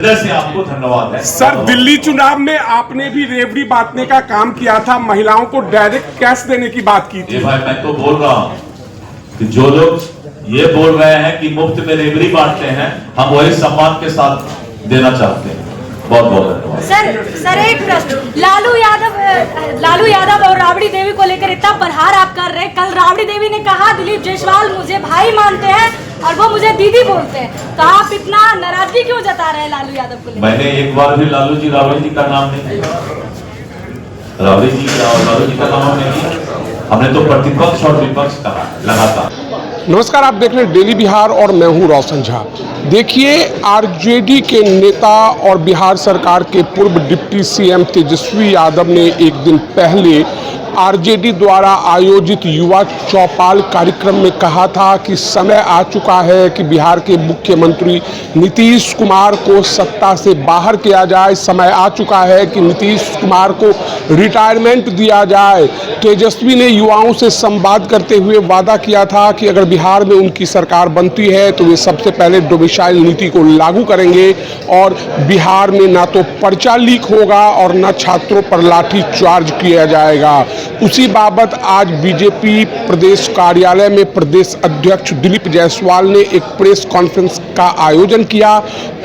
से आपको धन्यवाद है सर। दिल्ली चुनाव में आपने भी रेवड़ी बांटने का काम किया था, महिलाओं को डायरेक्ट कैश देने की बात की थी। ये भाई मैं तो बोल रहा हूँ कि जो लोग ये बोल रहे हैं कि मुफ्त में रेवड़ी बांटते हैं, हम वही सम्मान के साथ देना चाहते हैं। बहुत बहुत धन्यवाद। सर एक प्रश्न, लालू यादव और राबड़ी देवी को लेकर इतना प्रहार आप कर रहे हैं। कल राबड़ी देवी ने कहा दिलीप जायसवाल मुझे भाई मानते हैं और वो मुझे दीदी बोलते हैं, तो आप इतना नाराजगी क्यों जता रहे हैं लालू यादव को लेकर? मैंने एक बार भी लालू जी राबड़ी जी का नाम नहीं लिया। राबड़ी जी का और लालू जी का नाम नहीं लिया। हमने तो प्रतिपक्ष और विपक्ष कहा लगातार। नमस्कार, आप देख रहे हैं डेली बिहार और मैं हूं रोशन झा। देखिए, आरजेडी के नेता और बिहार सरकार के पूर्व डिप्टी सीएम तेजस्वी यादव ने एक दिन पहले आरजेडी द्वारा आयोजित युवा चौपाल कार्यक्रम में कहा था कि समय आ चुका है कि बिहार के मुख्यमंत्री नीतीश कुमार को सत्ता से बाहर किया जाए। समय आ चुका है कि नीतीश कुमार को रिटायरमेंट दिया जाए। तेजस्वी ने युवाओं से संवाद करते हुए वादा किया था कि अगर बिहार में उनकी सरकार बनती है तो वे सबसे पहले डोमिसाइल नीति को लागू करेंगे और बिहार में ना तो पर्चा लीक होगा और न छात्रों पर लाठी चार्ज किया जाएगा। उसी बाबत आज बीजेपी प्रदेश कार्यालय में प्रदेश अध्यक्ष दिलीप जायसवाल ने एक प्रेस कॉन्फ्रेंस का आयोजन किया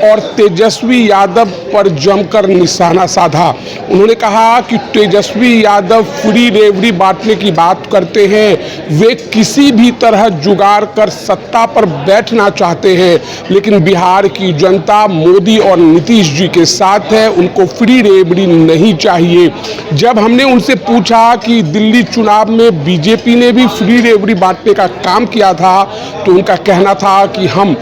और तेजस्वी यादव पर जमकर निशाना साधा। उन्होंने कहा कि तेजस्वी यादव फ्री रेवड़ी बांटने की बात करते हैं। वे किसी भी तरह जुगाड़ कर सत्ता पर बैठना चाहते हैं, लेकिन बिहार की जनता मोदी और नीतीश जी के साथ है, उनको फ्री रेवड़ी नहीं चाहिए। जब हमने उनसे पूछा कि दिल्ली चुनाव में बीजेपी ने भी फ्री रेवड़ी बांटने का काम किया था, तो उनका कहना था कि हम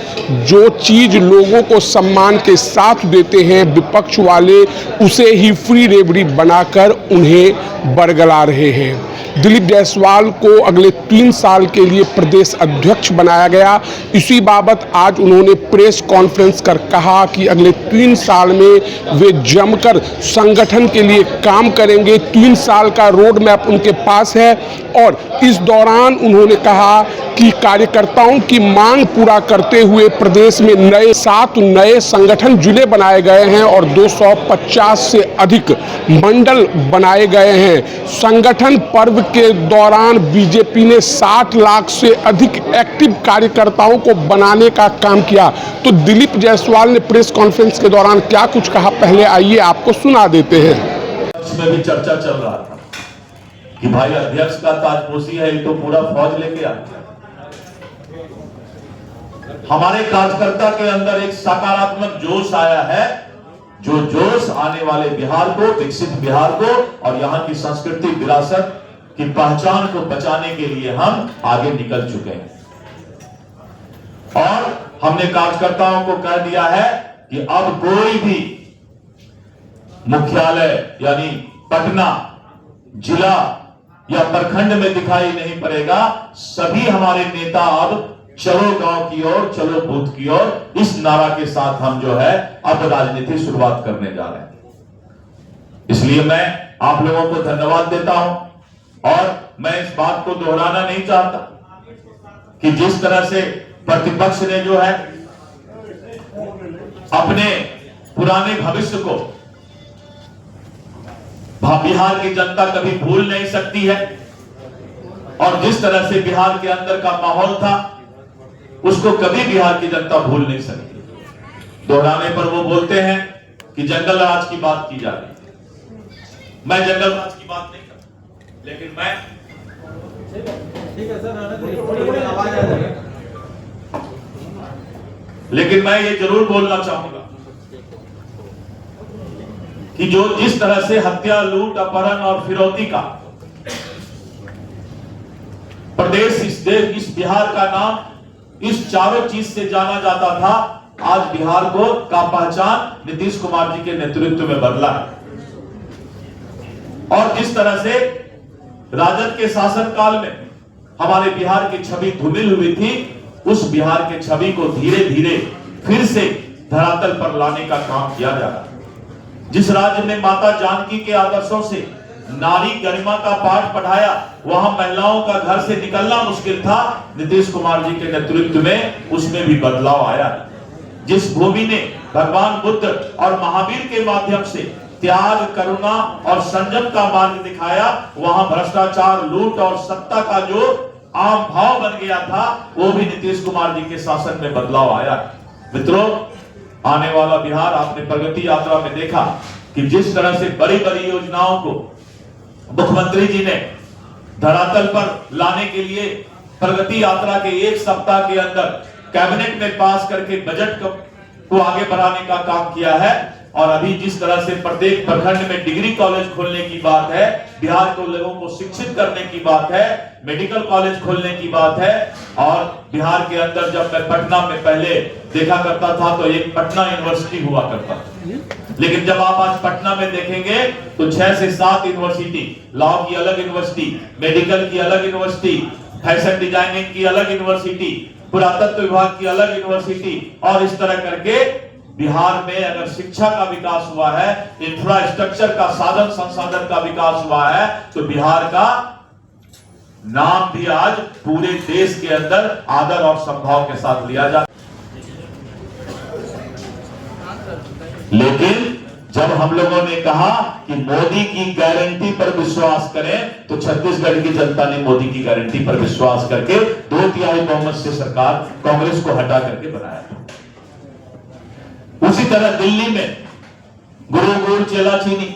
जो चीज लोगों को सम्मान के साथ देते हैं, विपक्ष वाले उसे ही फ्री रेवड़ी बनाकर उन्हें बरगला रहे हैं। दिलीप जायसवाल को अगले 3 साल के लिए प्रदेश अध्यक्ष बनाया गया। इसी बाबत आज उन्होंने प्रेस कॉन्फ्रेंस कर कहा कि अगले 3 साल में वे जमकर संगठन के लिए काम करेंगे। 3 साल का रोड मैप उनके पास है और इस दौरान उन्होंने कहा कि कार्यकर्ताओं की मांग पूरा करते हुए प्रदेश में 7 नए संगठन जिले बनाए गए हैं और 250 से अधिक मंडल बनाए गए हैं। संगठन पर्व के दौरान बीजेपी ने 60 लाख से अधिक एक्टिव कार्यकर्ताओं को बनाने का काम किया। तो दिलीप जायसवाल ने प्रेस कॉन्फ्रेंस के दौरान क्या कुछ कहा, पहले आइए आपको सुना देते हैं। इसमें भी चर्चा चल रहा था कि भाई अध्यक्ष का ताजपोशी है, ये तो पूरा फौज लेके आता है। हमारे कार्यकर्ता के अंदर एक सकारात्मक जोश आया है, जो जोश आने वाले बिहार को, विकसित बिहार को और यहाँ की संस्कृति विरासत की पहचान को बचाने के लिए हम आगे निकल चुके हैं। और हमने कार्यकर्ताओं को कह दिया है कि अब कोई भी मुख्यालय यानी पटना जिला या प्रखंड में दिखाई नहीं पड़ेगा। सभी हमारे नेता अब चलो गांव की ओर, चलो बूथ की ओर, इस नारा के साथ हम जो है अब राजनीति शुरुआत करने जा रहे हैं। इसलिए मैं आप लोगों को धन्यवाद देता हूं और मैं इस बात को दोहराना नहीं चाहता कि जिस तरह से प्रतिपक्ष ने जो है अपने पुराने भविष्य को बिहार की जनता कभी भूल नहीं सकती है और जिस तरह से बिहार के अंदर का माहौल था उसको कभी बिहार की जनता भूल नहीं सकती। दोहराने पर वो बोलते हैं कि जंगल राज की बात की जा रही है। मैं जंगल राज की बात नहीं करता, लेकिन मैं ये जरूर बोलना चाहूंगा कि जो जिस तरह से हत्या, लूट, अपहरण और फिरौती का प्रदेश, इस बिहार का नाम इस चारों चीज से जाना जाता था, आज बिहार को का पहचान नीतीश कुमार जी के नेतृत्व में बदला है। और जिस तरह से राजद के शासनकाल में हमारे बिहार की छवि धूमिल हुई थी, उस बिहार के छवि को धीरे धीरे फिर से धरातल पर लाने का काम किया जा रहा है। जिस राज्य में माता जानकी के आदर्शों से नारी गरिमा का पाठ पढ़ाया, वहां महिलाओं का घर से निकलना मुश्किल था, नीतीश कुमार जी के नेतृत्व में उसमें भी बदलाव आया। जिस भूमि ने भगवान बुद्ध और महावीर के माध्यम से त्याग, करुणा और संयम का मार्ग दिखाया, वहां भ्रष्टाचार, लूट और सत्ता का जो आम भाव बन गया था, वो भी नीतीश कुमार जी के शासन में बदलाव आया। मित्रों, आने वाला बिहार आपने प्रगति यात्रा में देखा कि जिस तरह से बड़ी बड़ी योजनाओं को मुख्यमंत्री जी ने धरातल पर लाने के लिए प्रगति यात्रा के एक सप्ताह के अंदर कैबिनेट में पास करके बजट को आगे बढ़ाने का काम किया है। और अभी जिस तरह से प्रत्येक प्रखंड में डिग्री कॉलेज खोलने की बात है, बिहार के लोगों को शिक्षित करने की बात है, मेडिकल कॉलेज खोलने की बात है। और बिहार के अंदर जब मैं पटना में पहले देखा करता था तो एक पटना यूनिवर्सिटी हुआ करता था, लेकिन जब आप आज पटना में देखेंगे तो 6 से 7 यूनिवर्सिटी, लॉ की अलग यूनिवर्सिटी, मेडिकल की अलग यूनिवर्सिटी, फैशन डिजाइनिंग की अलग यूनिवर्सिटी, पुरातत्व विभाग की अलग यूनिवर्सिटी, और इस तरह करके बिहार में अगर शिक्षा का विकास हुआ है, इंफ्रास्ट्रक्चर का, साधन संसाधन का विकास हुआ है, तो बिहार का नाम भी आज पूरे देश के अंदर आदर और सम्भाव के साथ लिया जाता। लेकिन जब हम लोगों ने कहा कि मोदी की गारंटी पर विश्वास करें, तो छत्तीसगढ़ की जनता ने मोदी की गारंटी पर विश्वास करके 2/3 बहुमत से सरकार कांग्रेस को हटा करके बनाया। उसी तरह दिल्ली में गुरु गुड़ चेला चीनी,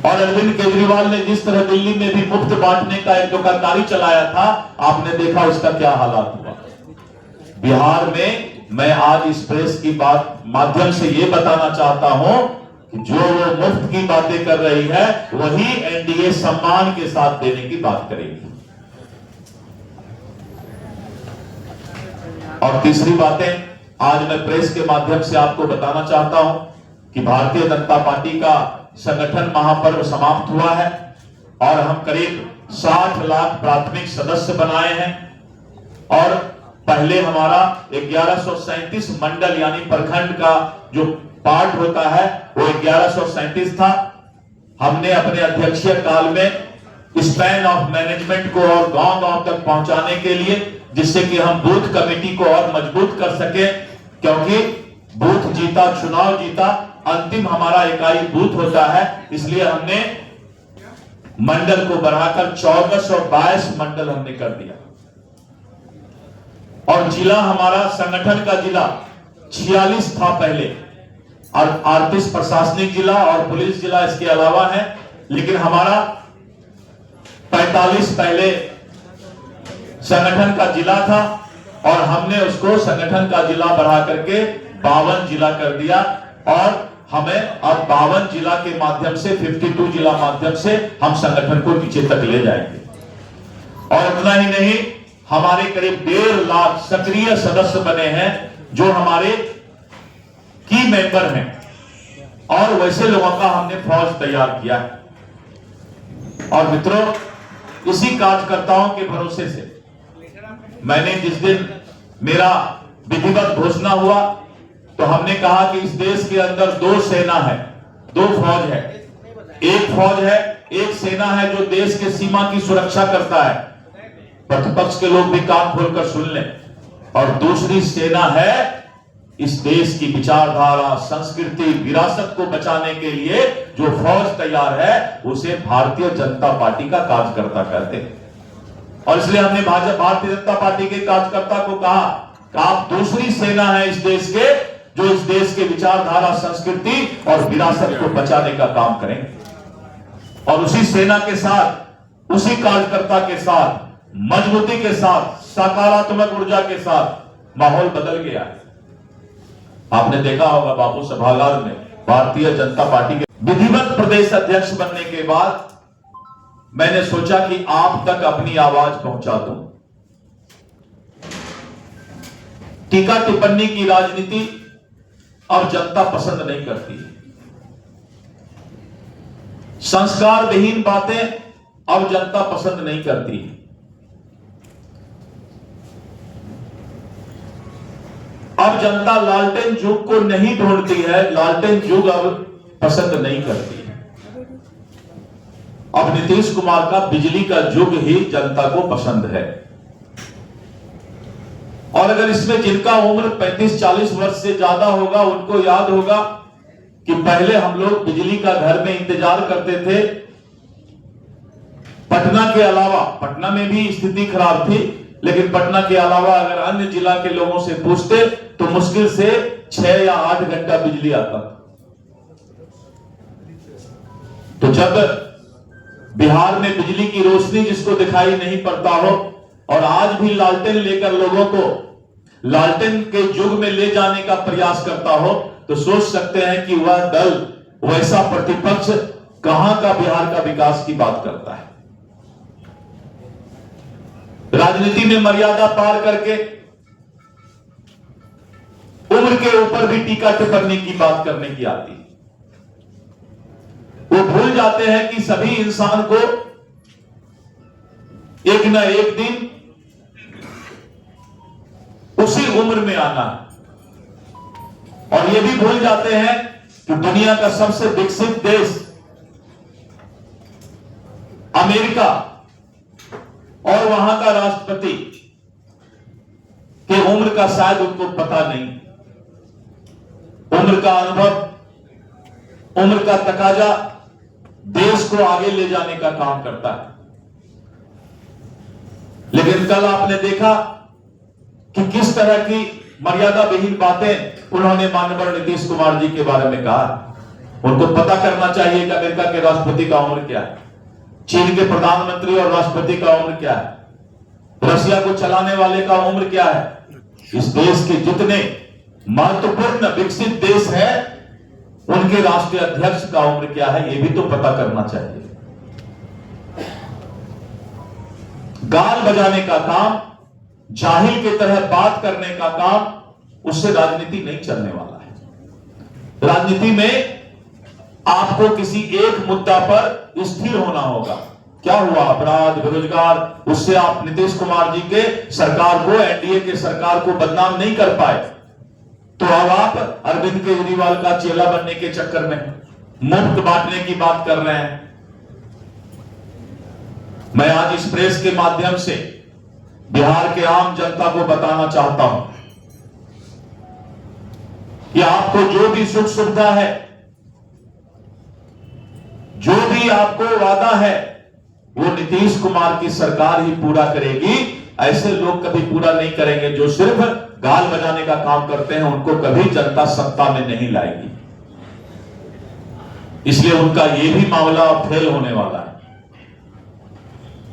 और अरविंद केजरीवाल ने जिस तरह दिल्ली में भी मुफ्त बांटने का एक दुकानदारी चलाया था, आपने देखा उसका क्या हालात हुआ। बिहार में मैं आज इस प्रेस की बात माध्यम से ये बताना चाहता हूं कि जो वो मुफ्त की बातें कर रही है, वही एनडीए सम्मान के साथ देने की बात करेगी। और तीसरी बातें आज मैं प्रेस के माध्यम से आपको बताना चाहता हूं कि भारतीय जनता पार्टी का संगठन महापर्व समाप्त हुआ है और हम करीब 60 लाख प्राथमिक सदस्य बनाए हैं। और पहले हमारा 1137 मंडल यानी प्रखंड का जो पार्ट होता है वो 1137 था। हमने अपने अध्यक्षीय काल में स्पैन ऑफ मैनेजमेंट को और गांव-गांव तक पहुंचाने के लिए, जिससे कि हम बूथ कमेटी को और मजबूत कर सके, क्योंकि बूथ जीता, चुनाव जीता, अंतिम हमारा इकाई बूथ होता है। इसलिए हमने मंडल को बढ़ाकर 14 और 22 मंडल हमने कर दिया। और जिला हमारा संगठन का जिला 46 था पहले, और 38 प्रशासनिक जिला और पुलिस जिला इसके अलावा है, लेकिन हमारा 45 पहले संगठन का जिला था और हमने उसको संगठन का जिला बढ़ा करके 52 जिला कर दिया। और हमें अब 52 जिला के माध्यम से 52 जिला माध्यम से हम संगठन को नीचे तक ले जाएंगे। और उतना ही नहीं, हमारे करीब 1.5 लाख सक्रिय सदस्य बने हैं जो हमारे की मेंबर हैं, और वैसे लोगों का हमने फौज तैयार किया है। और मित्रों, इसी कार्यकर्ताओं के भरोसे से मैंने जिस दिन मेरा विधिवत घोषणा हुआ तो हमने कहा कि इस देश के अंदर 2 सेना है, 2 फौज है। एक फौज है, एक सेना है जो देश के सीमा की सुरक्षा करता है, प्रतिपक्ष के लोग भी कान खोलकर सुन लें। और दूसरी सेना है इस देश की विचारधारा, संस्कृति, विरासत को बचाने के लिए जो फौज तैयार है, उसे भारतीय जनता पार्टी का कार्यकर्ता कहते हैं। और इसलिए हमने भारतीय जनता पार्टी के कार्यकर्ता को कहा कि आप दूसरी सेना है इस देश के, जो इस देश के विचारधारा, संस्कृति और विरासत को बचाने का काम करेंगे। और उसी सेना के साथ, उसी कार्यकर्ता के साथ, मजबूती के साथ, सकारात्मक ऊर्जा के साथ माहौल बदल गया है। आपने देखा होगा बाबू सभागार में भारतीय जनता पार्टी के विधिवत प्रदेश अध्यक्ष बनने के बाद मैंने सोचा कि आप तक अपनी आवाज पहुंचा दूं। टीका टिप्पणी की राजनीति अब जनता पसंद नहीं करती। संस्कार विहीन बातें अब जनता पसंद नहीं करती। अब जनता लालटेन युग को नहीं ढूंढती है, लालटेन युग अब पसंद नहीं करती है। अब नीतीश कुमार का बिजली का युग ही जनता को पसंद है। और अगर इसमें जिनका उम्र 35-40 वर्ष से ज्यादा होगा उनको याद होगा कि पहले हम लोग बिजली का घर में इंतजार करते थे। पटना के अलावा, पटना में भी स्थिति खराब थी, लेकिन पटना के अलावा अगर अन्य जिला के लोगों से पूछते तो मुश्किल से 6 या 8 घंटा बिजली आता था। तो जब बिहार में बिजली की रोशनी जिसको दिखाई नहीं पड़ता हो और आज भी लालटेन लेकर लोगों को लालटेन के युग में ले जाने का प्रयास करता हो, तो सोच सकते हैं कि वह दल, वैसा प्रतिपक्ष कहां का बिहार का विकास की बात करता है। राजनीति में मर्यादा पार करके उम्र के ऊपर भी टीका टिप्पणी की बात करने की आती है। वो भूल जाते हैं कि सभी इंसान को एक न एक दिन उसी उम्र में आना है। और ये भी भूल जाते हैं कि दुनिया का सबसे विकसित देश अमेरिका और वहां का राष्ट्रपति के उम्र का शायद उनको पता नहीं। उम्र का अनुभव, उम्र का तकाजा देश को आगे ले जाने का काम करता है। लेकिन कल आपने देखा कि किस तरह की मर्यादा विहीन बातें उन्होंने माननीय नीतीश कुमार जी के बारे में कहा। उनको पता करना चाहिए कि अमेरिका के राष्ट्रपति का उम्र क्या है, चीन के प्रधानमंत्री और राष्ट्रपति का उम्र क्या है, रशिया को चलाने वाले का उम्र क्या है। इस देश के जितने महत्वपूर्ण विकसित देश हैं उनके राष्ट्रीय अध्यक्ष का उम्र क्या है, यह भी तो पता करना चाहिए। गाल बजाने का काम, जाहिल की तरह बात करने का काम, उससे राजनीति नहीं चलने वाला है। राजनीति में आपको किसी एक मुद्दा पर स्थिर होना होगा। क्या हुआ? अपराध, बेरोजगार, उससे आप नीतीश कुमार जी के सरकार को, एनडीए के सरकार को बदनाम नहीं कर पाए, तो अब आप अरविंद केजरीवाल का चेला बनने के चक्कर में मुफ्त बांटने की बात कर रहे हैं। मैं आज इस प्रेस के माध्यम से बिहार के आम जनता को बताना चाहता हूं कि आपको जो भी सुख सुविधा है, जो भी आपको वादा है, वो नीतीश कुमार की सरकार ही पूरा करेगी। ऐसे लोग कभी पूरा नहीं करेंगे जो सिर्फ गाल बजाने का काम करते हैं, उनको कभी जनता सत्ता में नहीं लाएगी। इसलिए उनका ये भी मामला फेल होने वाला है।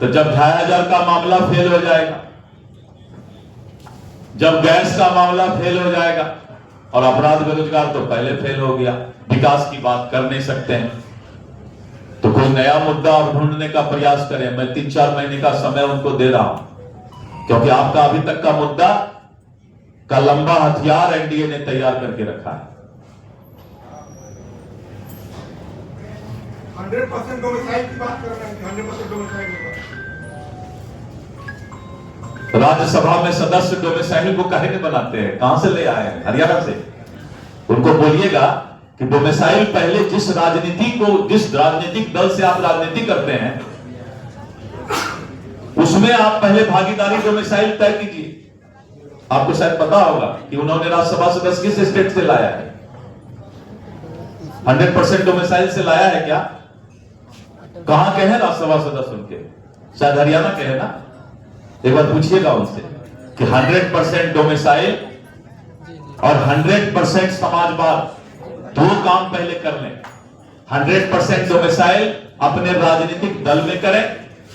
तो जब 2500 का मामला फेल हो जाएगा, जब गैस का मामला फेल हो जाएगा, और अपराध बेरोजगार तो पहले फेल हो गया, विकास की बात कर नहीं सकते हैं, तो कोई नया मुद्दा और ढूंढने का प्रयास करें। मैं 3-4 महीने का समय उनको दे रहा हूं, क्योंकि आपका अभी तक का मुद्दा का लंबा हथियार एनडीए ने तैयार करके रखा है। 100% डोमिसाइल की बात कर रहे हैं, 100% डोमिसाइल की बात। राज्यसभा में सदस्य डोमिसाइल को काहे नहीं बनाते हैं? कहां से ले आए हैं? हरियाणा से। उनको बोलिएगा कि डोमिसाइल पहले जिस राजनीतिक दल से आप राजनीति करते हैं, उसमें आप पहले भागीदारी डोमिसाइल तय कीजिए। आपको शायद पता होगा कि उन्होंने राज्यसभा सदस्य किस स्टेट से लाया है। 100% डोमिसाइल से लाया है क्या? कहां के हैं राज्यसभा सदस्य उनके? शायद हरियाणा के हैं ना। एक बार पूछिएगा उनसे कि 100% डोमिसाइल और 100% समाजवाद, दो काम पहले कर लें। 100% डोमिसाइल अपने राजनीतिक दल में करें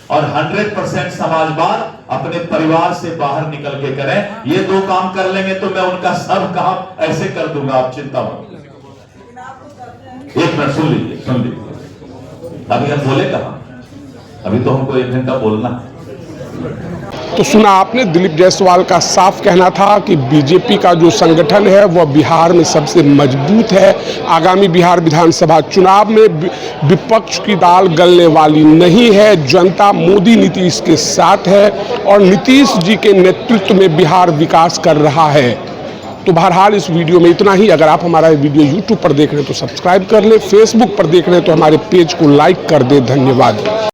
और 100% समाजवाद अपने परिवार से बाहर निकल के करें। ये दो काम कर लेंगे तो मैं उनका सब काम ऐसे कर दूंगा, आप चिंता मत। एक मिनट सुन लीजिए। अभी हम बोले कहां? अभी तो हमको 1 घंटा बोलना है। तो सुना आपने, दिलीप जायसवाल का साफ कहना था कि बीजेपी का जो संगठन है वह बिहार में सबसे मजबूत है। आगामी बिहार विधानसभा चुनाव में विपक्ष की दाल गलने वाली नहीं है। जनता मोदी नीतीश के साथ है और नीतीश जी के नेतृत्व में बिहार विकास कर रहा है। तो बहरहाल इस वीडियो में इतना ही। अगर आप हमारा वीडियो यूट्यूब पर देख रहे हैं तो सब्सक्राइब कर लें, फेसबुक पर देख रहे हैं तो हमारे पेज को लाइक कर दें। धन्यवाद।